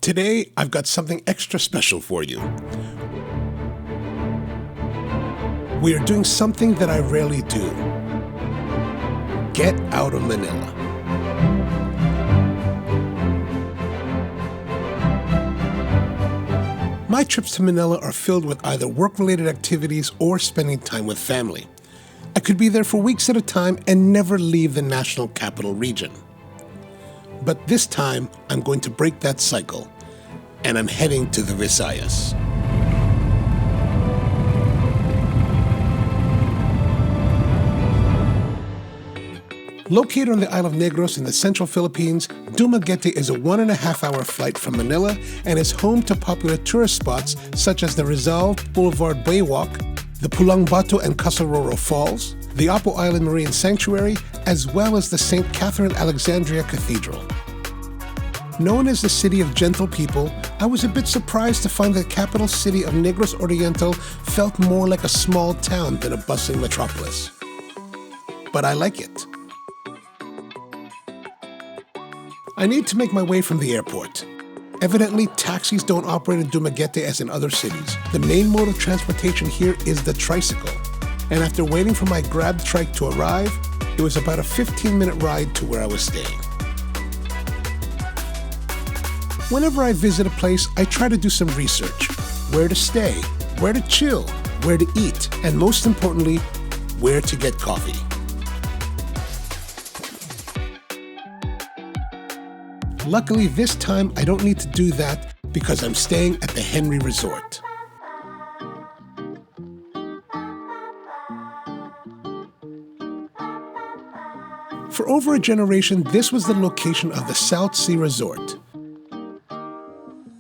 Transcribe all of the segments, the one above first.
Today, I've got something extra special for you. We are doing something that I rarely do. Get out of Manila. My trips to Manila are filled with either work-related activities or spending time with family. I could be there for weeks at a time and never leave the National Capital Region. But this time, I'm going to break that cycle, and I'm heading to the Visayas. Located on the Isle of Negros in the central Philippines, Dumaguete is a 1.5-hour flight from Manila and is home to popular tourist spots such as the Rizal Boulevard Baywalk, the Pulang Bato and Casaroro Falls, the Apo Island Marine Sanctuary, as well as the St. Catherine Alexandria Cathedral. Known as the city of gentle people, I was a bit surprised to find the capital city of Negros Oriental felt more like a small town than a bustling metropolis. But I like it. I need to make my way from the airport. Evidently, taxis don't operate in Dumaguete as in other cities. The main mode of transportation here is the tricycle. And after waiting for my Grab trike to arrive, it was about a 15-minute ride to where I was staying. Whenever I visit a place, I try to do some research. Where to stay, where to chill, where to eat, and most importantly, where to get coffee. Luckily, this time I don't need to do that because I'm staying at the Henry Resort. For over a generation, this was the location of the South Sea Resort.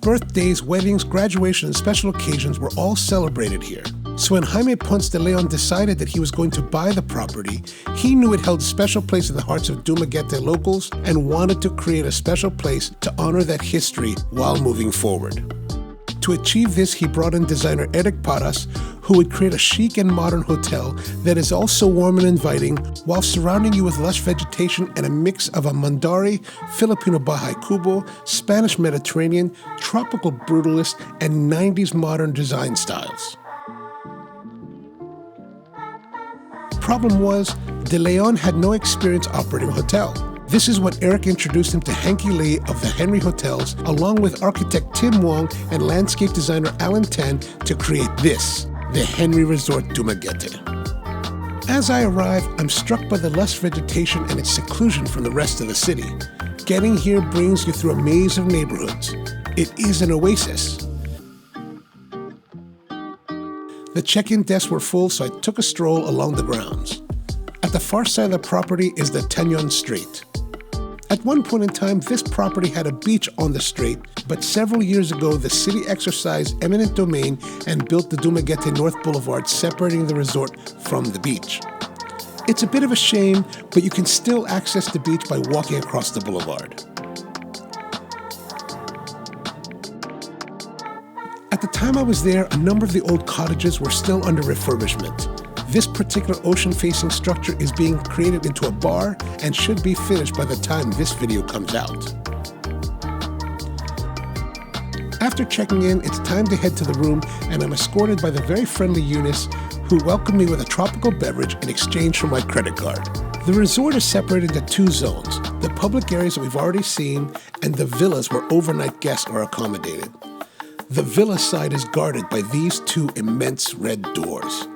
Birthdays, weddings, graduation, and special occasions were all celebrated here. So when Jaime Ponce de Leon decided that he was going to buy the property, he knew it held a special place in the hearts of Dumaguete locals and wanted to create a special place to honor that history while moving forward. To achieve this, he brought in designer Eric Paras, who would create a chic and modern hotel that is also warm and inviting while surrounding you with lush vegetation and a mix of a Mandari, Filipino Bahay Kubo, Spanish Mediterranean, tropical brutalist, and 90s modern design styles. Problem was, De Leon had no experience operating a hotel. This is when Eric introduced him to Hanky Lee of the Henry Hotels, along with architect Tim Wong and landscape designer Alan Tan to create this, the Henry Resort Dumaguete. As I arrive, I'm struck by the lush vegetation and its seclusion from the rest of the city. Getting here brings you through a maze of neighborhoods. It is an oasis. The check-in desks were full, so I took a stroll along the grounds. At the far side of the property is the Tanyon Strait. At one point in time, this property had a beach on the strait, but several years ago, the city exercised eminent domain and built the Dumaguete North Boulevard, separating the resort from the beach. It's a bit of a shame, but you can still access the beach by walking across the boulevard. At the time I was there, a number of the old cottages were still under refurbishment. This particular ocean-facing structure is being created into a bar and should be finished by the time this video comes out. After checking in, it's time to head to the room, and I'm escorted by the very friendly Eunice, who welcomed me with a tropical beverage in exchange for my credit card. The resort is separated into two zones, the public areas that we've already seen, and the villas where overnight guests are accommodated. The villa side is guarded by these two immense red doors.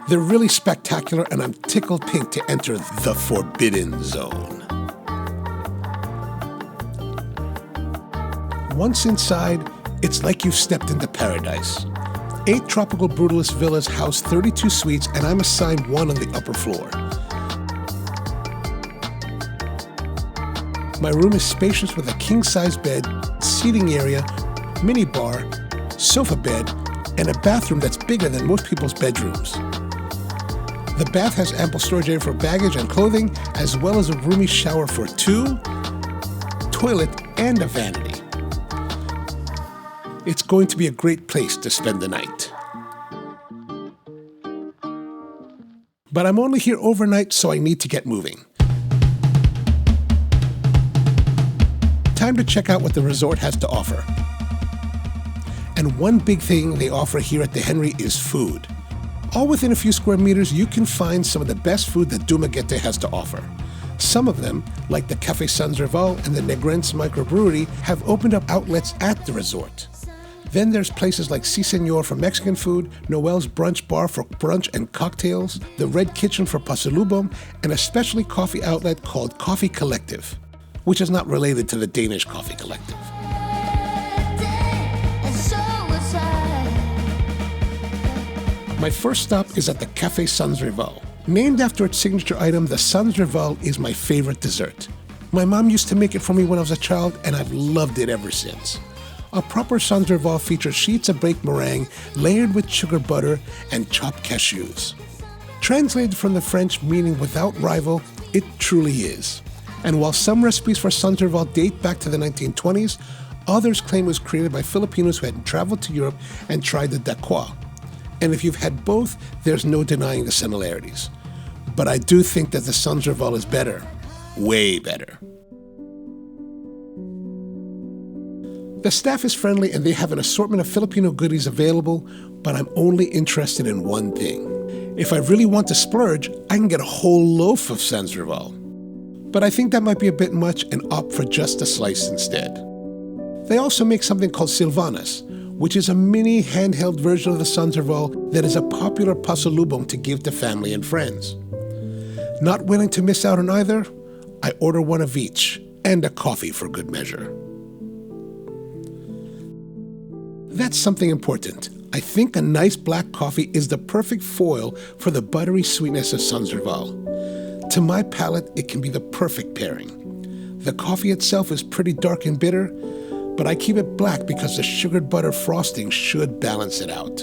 They're really spectacular, and I'm tickled pink to enter the Forbidden Zone. Once inside, it's like you've stepped into paradise. 8 tropical brutalist villas house 32 suites, and I'm assigned one on the upper floor. My room is spacious with a king-size bed, seating area, mini bar, sofa bed, and a bathroom that's bigger than most people's bedrooms. The bath has ample storage area for baggage and clothing, as well as a roomy shower for 2, toilet, and a vanity. It's going to be a great place to spend the night. But I'm only here overnight, so I need to get moving. time to check out what the resort has to offer. And one big thing they offer here at the Henry is food. All within a few square meters, you can find some of the best food that Dumaguete has to offer. Some of them, like the Café Sans Rival and the Negros microbrewery, have opened up outlets at the resort. Then there's places like Si Senor for Mexican food, Noel's Brunch Bar for brunch and cocktails, the Red Kitchen for pasalubong, and a specialty coffee outlet called Coffee Collective, which is not related to the Danish Coffee Collective. My first stop is at the Café Sans Rival. Named after its signature item, the Sans Rival is my favorite dessert. My mom used to make it for me when I was a child, and I've loved it ever since. A proper Sans Rival features sheets of baked meringue layered with sugar butter and chopped cashews. Translated from the French meaning without rival, it truly is. And while some recipes for Sans Rival date back to the 1920s, others claim it was created by Filipinos who had traveled to Europe and tried the dakwah. And if you've had both, there's no denying the similarities. But I do think that the Sans Rival is better. Way better. The staff is friendly and they have an assortment of Filipino goodies available, but I'm only interested in one thing. If I really want to splurge, I can get a whole loaf of Sans Rival. But I think that might be a bit much and opt for just a slice instead. They also make something called Silvanas, which is a mini handheld version of the Sans Rival that is a popular pasalubong to give to family and friends. Not willing to miss out on either, I order one of each and a coffee for good measure. That's something important. I think a nice black coffee is the perfect foil for the buttery sweetness of Sans Rival. To my palate, it can be the perfect pairing. The coffee itself is pretty dark and bitter, but I keep it black because the sugared butter frosting should balance it out.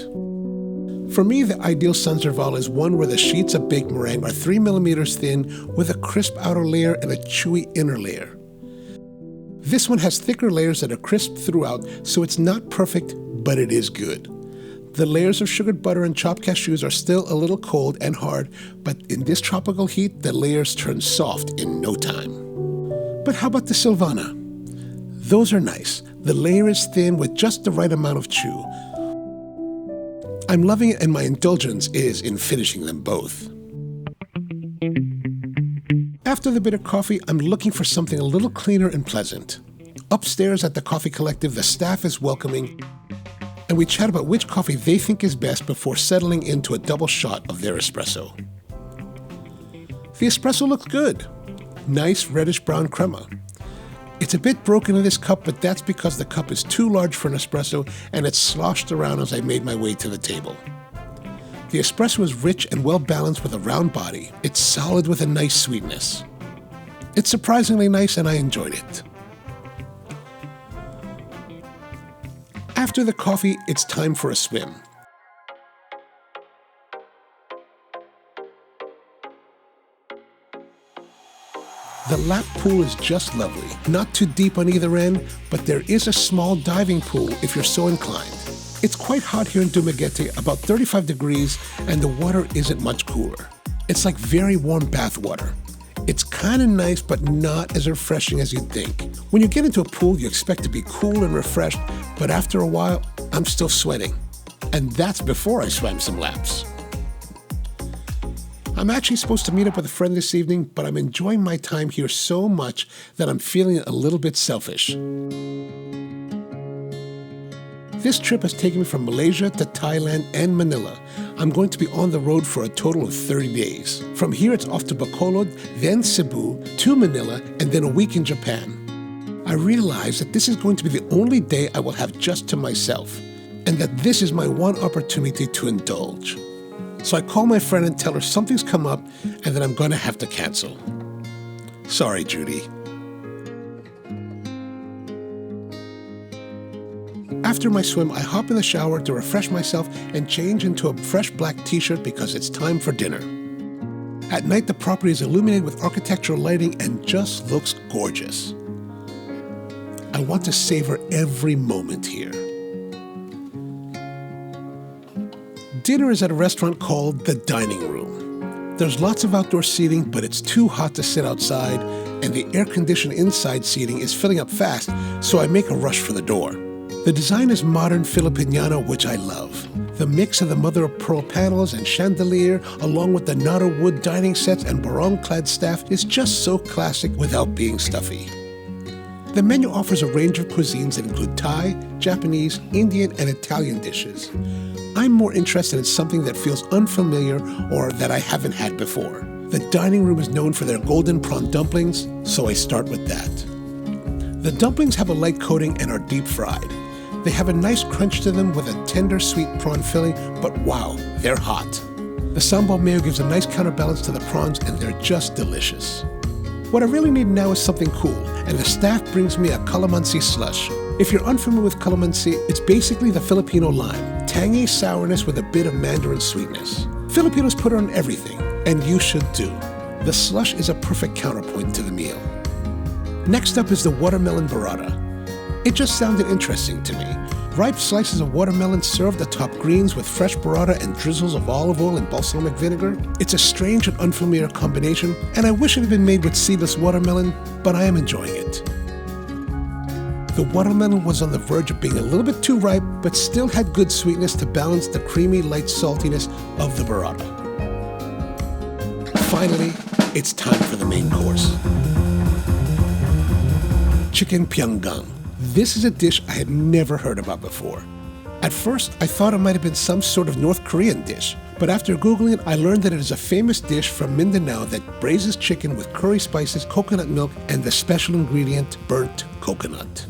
For me, the ideal Sans Rival is one where the sheets of baked meringue are 3 millimeters thin with a crisp outer layer and a chewy inner layer. This one has thicker layers that are crisp throughout, so it's not perfect, but it is good. The layers of sugared butter and chopped cashews are still a little cold and hard, but in this tropical heat, the layers turn soft in no time. But how about the Silvana? Those are nice. The layer is thin with just the right amount of chew. I'm loving it, and my indulgence is in finishing them both. After the bitter coffee, I'm looking for something a little cleaner and pleasant. Upstairs at the Coffee Collective, the staff is welcoming, and we chat about which coffee they think is best before settling into a double shot of their espresso. The espresso looks good. Nice reddish brown crema. It's a bit broken in this cup, but that's because the cup is too large for an espresso and it's sloshed around as I made my way to the table. The espresso is rich and well balanced with a round body. It's solid with a nice sweetness. It's surprisingly nice and I enjoyed it. After the coffee, it's time for a swim. The lap pool is just lovely. Not too deep on either end, but there is a small diving pool if you're so inclined. It's quite hot here in Dumaguete, about 35 degrees, and the water isn't much cooler. It's like very warm bath water. It's kind of nice, but not as refreshing as you'd think. When you get into a pool, you expect to be cool and refreshed, but after a while, I'm still sweating. And that's before I swam some laps. I'm actually supposed to meet up with a friend this evening, but I'm enjoying my time here so much that I'm feeling a little bit selfish. This trip has taken me from Malaysia to Thailand and Manila. I'm going to be on the road for a total of 30 days. From here, it's off to Bacolod, then Cebu, to Manila, and then a week in Japan. I realize that this is going to be the only day I will have just to myself, and that this is my one opportunity to indulge. So I call my friend and tell her something's come up and that I'm going to have to cancel. Sorry, Judy. After my swim, I hop in the shower to refresh myself and change into a fresh black t-shirt because it's time for dinner. At night, the property is illuminated with architectural lighting and just looks gorgeous. I want to savor every moment here. Dinner is at a restaurant called The Dining Room. There's lots of outdoor seating, but it's too hot to sit outside, and the air-conditioned inside seating is filling up fast, so I make a rush for the door. The design is modern Filipiniano, which I love. The mix of the mother-of-pearl panels and chandelier, along with the Nara wood dining sets and barong-clad staff, is just so classic without being stuffy. The menu offers a range of cuisines that include Thai, Japanese, Indian, and Italian dishes. I'm more interested in something that feels unfamiliar or that I haven't had before. The dining room is known for their golden prawn dumplings, so I start with that. The dumplings have a light coating and are deep fried. They have a nice crunch to them with a tender sweet prawn filling, but wow, they're hot. The sambal mayo gives a nice counterbalance to the prawns, and they're just delicious. What I really need now is something cool, and the staff brings me a calamansi slush. If you're unfamiliar with calamansi, it's basically the Filipino lime, tangy sourness with a bit of mandarin sweetness. Filipinos put it on everything, and you should too. The slush is a perfect counterpoint to the meal. Next up is the watermelon burrata. It just sounded interesting to me. Ripe slices of watermelon served atop greens with fresh burrata and drizzles of olive oil and balsamic vinegar. It's a strange and unfamiliar combination, and I wish it had been made with seedless watermelon, but I am enjoying it. The watermelon was on the verge of being a little bit too ripe, but still had good sweetness to balance the creamy, light saltiness of the burrata. Finally, it's time for the main course. Chicken pianggang. This is a dish I had never heard about before. At first, I thought it might have been some sort of North Korean dish, but after Googling it, I learned that it is a famous dish from Mindanao that braises chicken with curry spices, coconut milk, and the special ingredient, burnt coconut.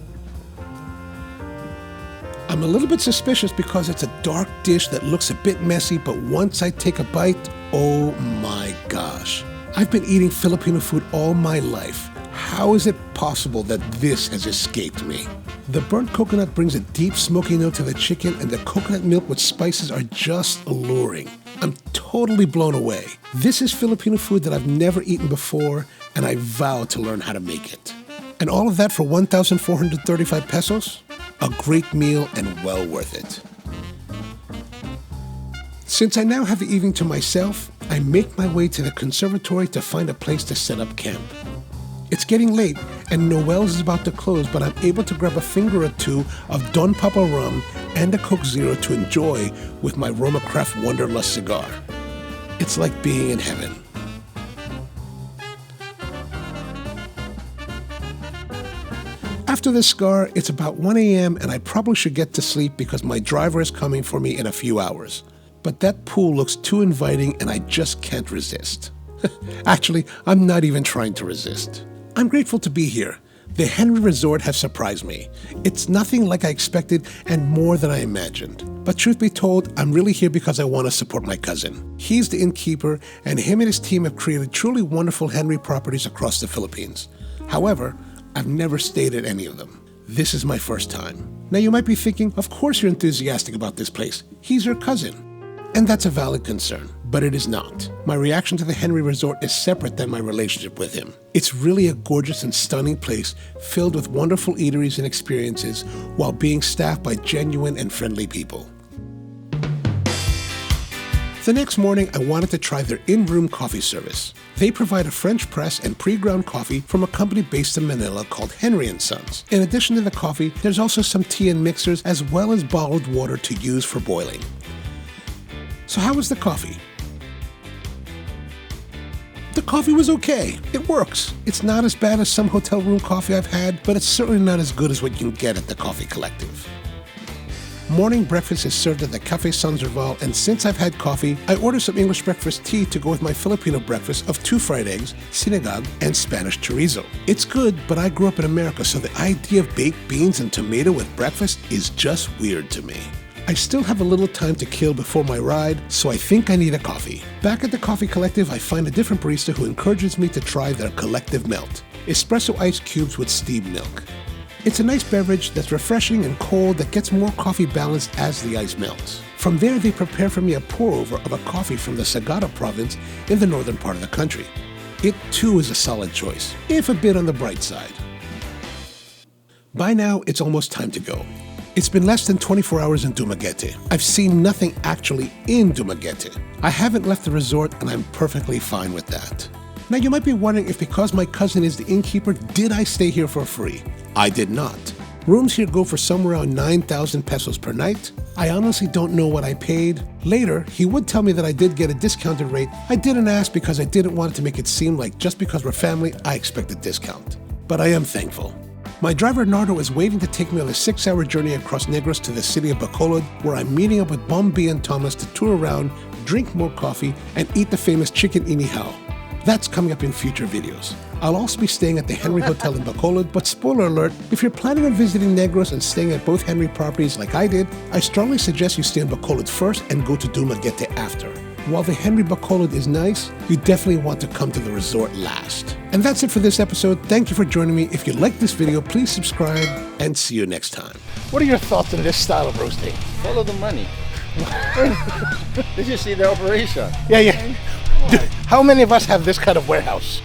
I'm a little bit suspicious because it's a dark dish that looks a bit messy, but once I take a bite, oh my gosh. I've been eating Filipino food all my life. How is it possible that this has escaped me? The burnt coconut brings a deep smoky note to the chicken, and the coconut milk with spices are just alluring. I'm totally blown away. This is Filipino food that I've never eaten before, and I vow to learn how to make it. And all of that for 1,435 pesos? A great meal and well worth it. Since I now have the evening to myself, I make my way to the conservatory to find a place to set up camp. It's getting late, and Noel's is about to close, but I'm able to grab a finger or two of Don Papa rum and a Coke Zero to enjoy with my Roma Craft Wanderlust cigar. It's like being in heaven. After the cigar, it's about 1 a.m. and I probably should get to sleep because my driver is coming for me in a few hours. But that pool looks too inviting and I just can't resist. Actually, I'm not even trying to resist. I'm grateful to be here. The Henry Resort has surprised me. It's nothing like I expected and more than I imagined. But truth be told, I'm really here because I want to support my cousin. He's the innkeeper, and him and his team have created truly wonderful Henry properties across the Philippines. However, I've never stayed at any of them. This is my first time. Now you might be thinking, of course you're enthusiastic about this place. He's your cousin. And that's a valid concern, but it is not. My reaction to the Henry Resort is separate than my relationship with him. It's really a gorgeous and stunning place filled with wonderful eateries and experiences while being staffed by genuine and friendly people. The next morning, I wanted to try their in-room coffee service. They provide a French press and pre-ground coffee from a company based in Manila called Henry & Sons. In addition to the coffee, there's also some tea and mixers as well as bottled water to use for boiling. So how was the coffee? The coffee was okay. It works. It's not as bad as some hotel room coffee I've had, but it's certainly not as good as what you can get at the Coffee Collective. Morning breakfast is served at the Café San Serval, and since I've had coffee, I ordered some English breakfast tea to go with my Filipino breakfast of 2 fried eggs, sinigang, and Spanish chorizo. It's good, but I grew up in America, so the idea of baked beans and tomato with breakfast is just weird to me. I still have a little time to kill before my ride, so I think I need a coffee. Back at the Coffee Collective, I find a different barista who encourages me to try their Collective Melt, espresso ice cubes with steamed milk. It's a nice beverage that's refreshing and cold that gets more coffee balanced as the ice melts. From there, they prepare for me a pour-over of a coffee from the Cigar province in the northern part of the country. It too is a solid choice, if a bit on the bright side. By now, it's almost time to go. It's been less than 24 hours in Dumaguete. I've seen nothing actually in Dumaguete. I haven't left the resort and I'm perfectly fine with that. Now you might be wondering if because my cousin is the innkeeper, did I stay here for free? I did not. Rooms here go for somewhere around 9,000 pesos per night. I honestly don't know what I paid. Later, he would tell me that I did get a discounted rate. I didn't ask because I didn't want it to make it seem like just because we're family, I expect a discount. But I am thankful. My driver Nardo is waiting to take me on a 6-hour journey across Negros to the city of Bacolod, where I'm meeting up with Bombi and Thomas to tour around, drink more coffee, and eat the famous chicken inihaw. That's coming up in future videos. I'll also be staying at the Henry Hotel in Bacolod, but spoiler alert, if you're planning on visiting Negros and staying at both Henry properties like I did, I strongly suggest you stay in Bacolod first and go to Dumaguete after. While the Henry Bacolod is nice, you definitely want to come to the resort last. And that's it for this episode. Thank you for joining me. If you liked this video, please subscribe and see you next time. What are your thoughts on this style of roasting? Follow the money. Did you see the operation? Yeah. Dude, how many of us have this kind of warehouse?